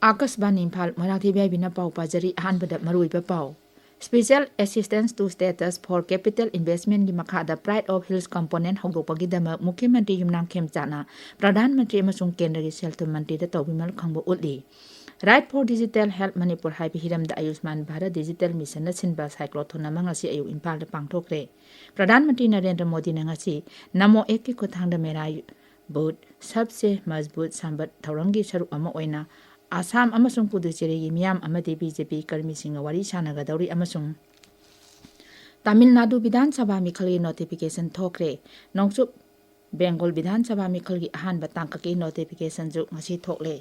Akasban Imphal Moirangthem Ibehaibi Pau Pajari Ahanbada Maruiba Pau. Special Assistance to Status for Capital Investment gi makhada Pride of Hills Component hogdopagidama Mukhi Mantri Yumnamthem Chana Pradhan Mantri amasung Kendra gi Sel-thum Mantri da tawbimal khangba utli. Right for Digital Health Manipur Haibi Hiramda Ayushman Bharat Digital Mission na sinba cyclothon na ngasi ayu Imphal da pangthokre. Pradhan Mantri Narendra Modi na ngasi Namo App ki khuthangda Merai Boot Sabse Mazboot Sambat Thaurangi Saruk ama oina Assam amasung Puducherry Miyam amadi BJP Karmi Singa Wari Sanagadori amasung Tamil Nadu Vidhan Sabha Mikhali notification thokre Nongsup Bengal Vidhan Sabha Mikhali ahan batangkaki notification juk ngasi thokle.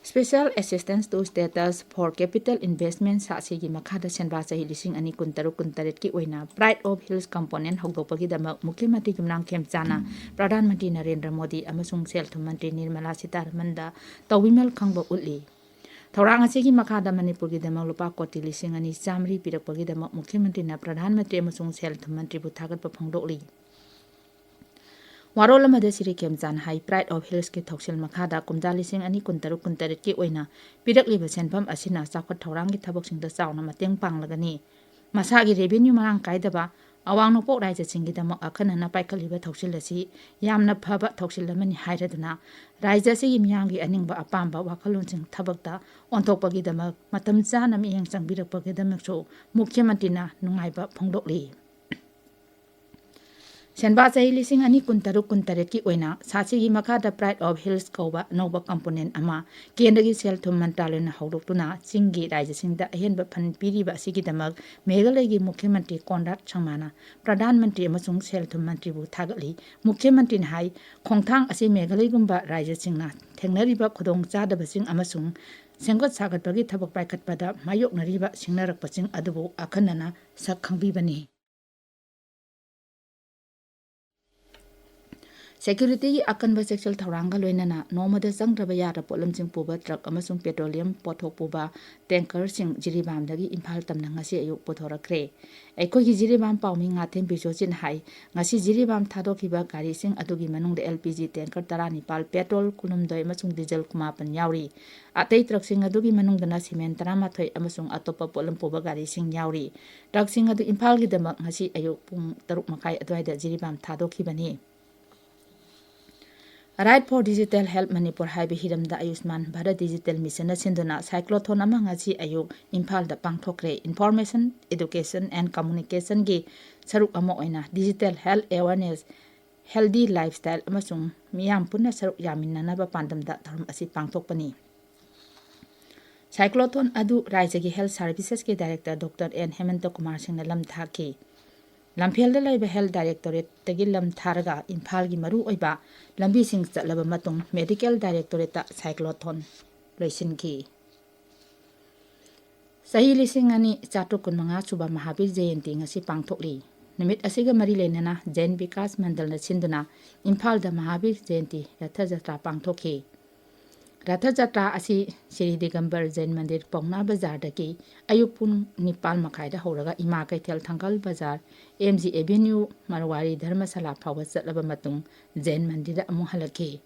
Special Assistance to Status for Capital Investment sa sigi makhada senba sahi lising ani kuntaruk kuntaret ki oina Pride of Hills Component hogdopagidama Mukhi Mantri Yumnamthem Chana Pradhan Mantri Narendra Modi amasung Sel-thum Mantri Nirmala Sitharaman da tawbimal khangba utli. Thaurang asigi makhada Manipur gi damak lupa koti lising ani chamri pirakpagidama Mukhi Mantri na Pradhan Mantri amasung Sel-thum Mantri bu thagatpa phangdokli. Warol amada siri kemjan hai Pride of Hills ki thoksil makhada kumja lising ani kuntaruk kuntaret ki oina pirakliba senpham asina chawkhat thorang gi thaboksing da chawna mateng panglagani masagi revenue marang kaidaba awang nopok raija singi damak akhana na paikaliba thoksil asi yamna phaba thoksil lamani hairaduna raija sigi miyang gi aningba apamba wakhalon sing thabakta onthokpagi damak matam chana miyang changbirakpagi damak so Mukhi Mantri na nungaiba phongdokli. Senba sahi lising ani kuntaruk kuntaret ki oina sasigi makhada Pride of Hills kauba nova component ama kendagi Sel-thum Mantralay na haudoktuna chingi raija singda ahenba phan piriba sigi damak Meghalaya gi Mukhi Mantri Konrad Sangmana Pradhan Mantri amasung Sel-thum Mantri bu thagatli. Mukhi Mantri na hai khongthang asi Meghalaya gumba raija singna thengnariba khudong chadabasing amasung senggot sagatpagi thabak paikhatpada mayoknariba singnarakpasing adubu akhanana sak khangbibani. Security akanba sexual thauranga loinana nomada changraba yara polamsing puba truck amasung petroleum pothok puba tanker sing Jiribam dagi Imphal tamna ngasi ayuk pothorakre. Aikoi gi Jiribam paumi ngathem bisochin hai ngasi Jiribam thadokiba gari sing adugi manungda LPG tanker 19 petrol kunumdoi amasung diesel 9 yauri. Atei truck sing adugi manungdana cement 13 amasung atopa polam puba gari sing yauri. Truck sing adu Imphal gi damak ngasi ayuk pung 3 makai adwaida Jiribam thadokibani. Right for Digital Health Manipur Haibi Hiramda Ayushman Bharat Digital Mission na sinduna cyclothon ama ngasi ayuk Imphal da pangthokre Information, Education and Communication gi saruk ama oina Digital Health Awareness, Healthy Lifestyle amasung miyam punna saruk yaminanaba pandamda tharum asi pangthokpani. Cyclothon adu Raija gi Health Services ki Director Dr. N. Hemantakumar singna lam thaki. Lamphel da laiba Health Directorate tagi lam tharaga Imphal gi maru oiba lambi sing chatlaba matung Medical Directorate ta cyclothon loisinki. Sahi lising ani chatukun manga suba Mahabir Jayanti ngasi pangthokli. Nimit asiga mari lenana Jain Vikas Mandal na sinduna Imphal da Mahabir Jayanti Ratha Jatra pangthokhi. Ratha Jatra asi Sri Digambar Jain Mandir Pongna Bazar daki ayuk pun 9 makai da horaga Ima Kaithel Thangal Bazar MG Avenue Marwari Dharmasala phawa chatlaba matung Jain Mandir da amu halaki.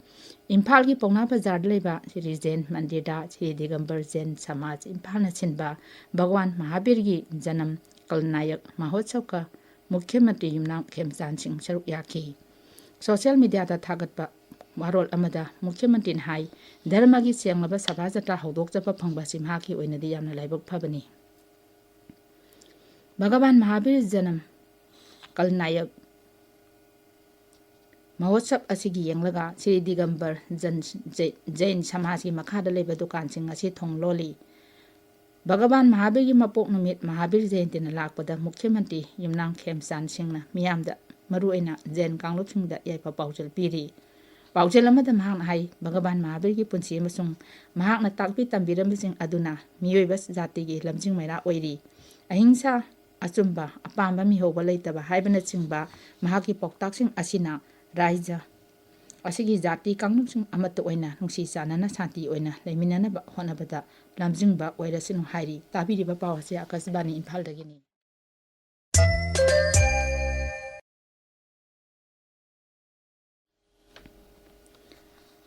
Imphal gi Pongna Bazar leba Sri Jain Mandir da Sri Digambar Jain Samaj Imphal na sinba Bhagwan Mahabir gi janam kalnayak mahotsav ka Mukhi Mantri Yumnamthem Singh saruk yaki. Social media da thagatpa warol amada Mukhi Mantri hai dharma gi senglaba sabha jatra hodok japa phangba simha ki oinadi yamna laibok phabani. Bhagavan Mahabir janam kalnayak mahotsav asigi yenglaga Sri Digambar Jain Samaj gi makhada leba dukan sing asi thong loli. Bhagavan Mahabir gi mapok numit Mahabir Jayanti na lakpada Mukhi Mantri Yumnamthem Singh na miyamda maru aina Jain kanglup singda yaipa paujal piri. Paujal amada mahakna hai Bhagavan Mahabir gi punsi amasung mahakna takpi tambirambasing aduna miyoiba jati gi lamjing maira oiri. Ahimsa achumba apamba mihoba leitaba haibana chingba mahaki poktaksing asina raija asigi jati kangnungsing amata oina nungsi chanana santi oina leiminanaba honabada lamjingba oirasinu hairi tabiriba pawase Akashbani Imphal dagini.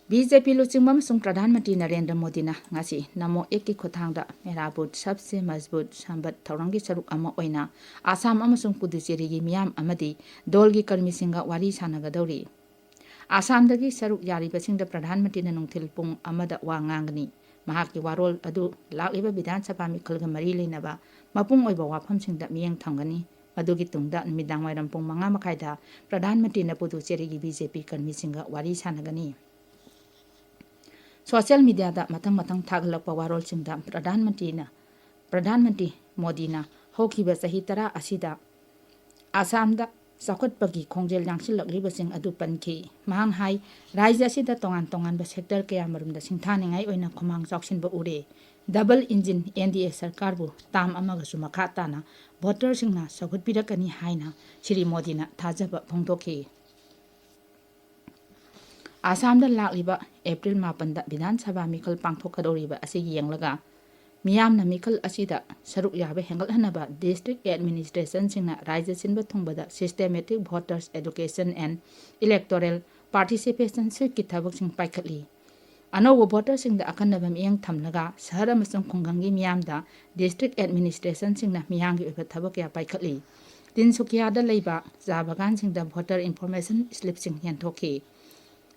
BJP Luchingma amasung Pradhan Mantri Narendra Modi na ngasi namo ekki khothangda Mera Booth sabse mazboot sambat thaurangi saruk ama oina Assam amasung Puducherry gi miyam amadi dolgi karmisinga wari sanagadori. Assamdagi saruk yaribasingda Pradhan Mantri na nungthil pung amada wa ngangani. Mahakki warol adu lakiba Vidhan Sabha mikhalga mari leinaba mapung oiba wafamsingda miyeng thangani. Madugi tungda numidang wairam pung 5 makaida Pradhan Mantri na Puducherry gi BJP karmisinga wari sanagani. Social media da matang thagalakpa warol singda Pradhan Mantri Modi na hokiba sahi tara asida Assam da sakotpagi khongjel yangsilakliba sing adu panki mahang hai rajya asida tongan ba sector kaya marumda singthaningai oina khomang chawsinba ure double engine NDA sarkar bu tam amaga sumakha tana voter singna sakotpirakani haina Shri Modi na thajaba phongdokhi. Assam da lakliba April 8 da Vidhan Sabha mikhal pangthokadoriba asigi yenglaga miyamna mikhal asida saruk yabe hengalhanaba district administration singna rajya sinba thungbada systematic voters education and electoral participation ki thabak sing paikhatli anowo voters singda akanaba miyang thamlaga sahara amasung khunggangi miyamda district administration singna miyangi oiba thabak ya paikhatli Tinsukia da leiba jabagan singda voter information slip sing yanthokhi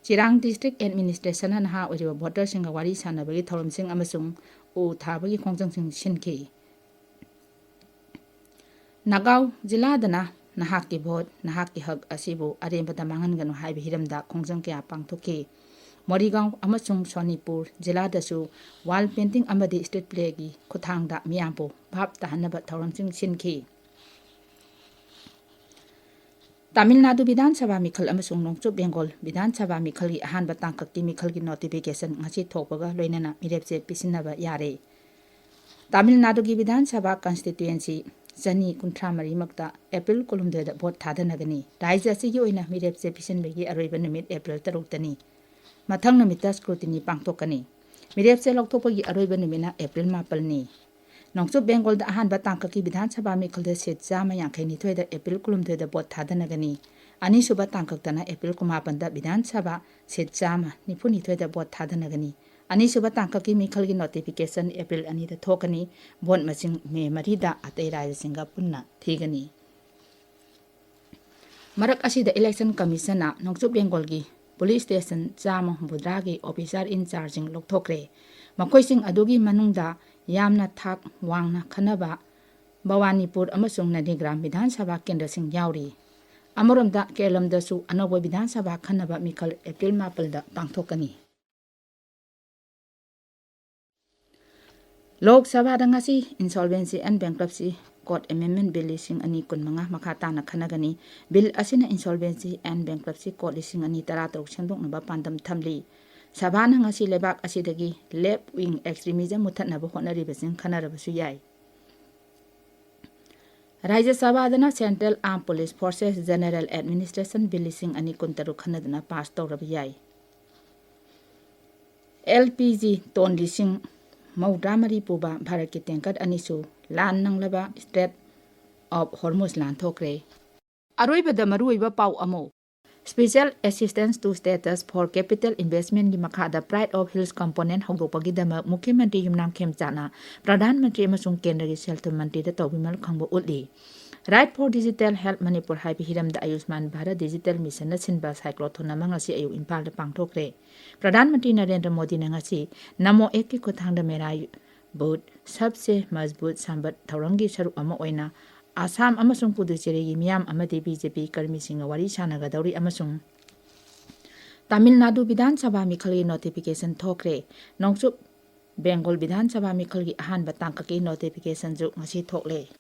Chirang District Administration na ha oiriba voter singa wari sanabagi thorum sing amasung u thabagi khongjang sing sinki. Nagaw jila dana nahaki vote nahaki hak asibu arembada manganganu haibe hiramda khongjang kya pangthoki. Morigaon amasung Sonipur jila dasu wall painting amadi street play gi khuthangda miyampu bhap tahanaba thorum sing sinki. Tamil Nadu Vidhan Sabha mikhal amasung Nongchup Bengal Vidhan Sabha mikhal gi ahanba tangkakki mikhal gi notification ngasi thokpaga loinana mirepse pisinaba yare. Tamil Nadu gi Vidhan Sabha constituency Jani Kuntra Marimakta April Kolumde da vote thadanagani. Rajya sigi oina mirepse pisinbegi aroiba numit April 3 tani. Mathang numita scrutiny pangtokani. Mirepse lokthopagi aroiba numina April 4 ni. Nongchup Bengal da ahanba tangkaki Vidhan Sabha mikhal da seat jama yangkhaini thoi da April kulumthoi da vote thadanagani. Ani suba tangkaktana April 9 da Vidhan Sabha seat jama nipuni thoi da vote thadanagani. Ani suba tangkaki mikhal gi notification April 2 da thokani vote masing May 3 da atei rajya singa punna thigani. Marak asida election commission na Nongchup Bengal gi police station jama budra gi officer in charge lokthokre. Makoising adugi manungda yamna thak wangna khanaba Bhawanipur amasung Nadigram Vidhan Sabha kendra sing yauri amoromda kelamda su anobo Vidhan Sabha khanaba mikhal April 4 da pangthokani. Lok Sabha da ngasi insolvency and bankruptcy court amendment bill lising ani kunmanga makata na khanagani bill asina insolvency and bankruptcy court lising ani taratok sendoknaba pandam thamli. Sabana ngasi lebak asidagi left wing extremism muthatnaba honaribasing khanarabasu yai. Rajya Sabha dana Central Armed Police Forces General Administration Bill lising ani kuntaru khanadana pass tawraba yai. LPG ton lising maudramari puba Bharat ki tanker anisu lan nanglaba Strait of Hormuz lan thokre. Aroibada maruiba pau amo. Special Assistance to Status for Capital Investment gi makhada Pride of Hills component hogdopagidama Mukhyamantri Yumnam Khemchana Pradhan Mantri amasung Kendra gi Selthum Mantri da tawbimal khangba utli. Right for Digital Health Manipur haibi hiramda Ayushman Bharat Digital Mission na sinba cyclothon na ngasi ayu Imphal da pangthokre. Pradhan Mantri Narendra Modi na ngasi namo ekki khothangda Mera Booth sabse mazboot sambat thaurangi saruk ama oina Assam amasung Puducherry gi miyam amadi BJP karmi singa wari sanagadori amasung Tamil Nadu Vidhan Sabha mikhal gi notification thokre. Nongchup Bengal Vidhan Sabha mikhal gi ahanba tangkaki notification ju ngasi thokle.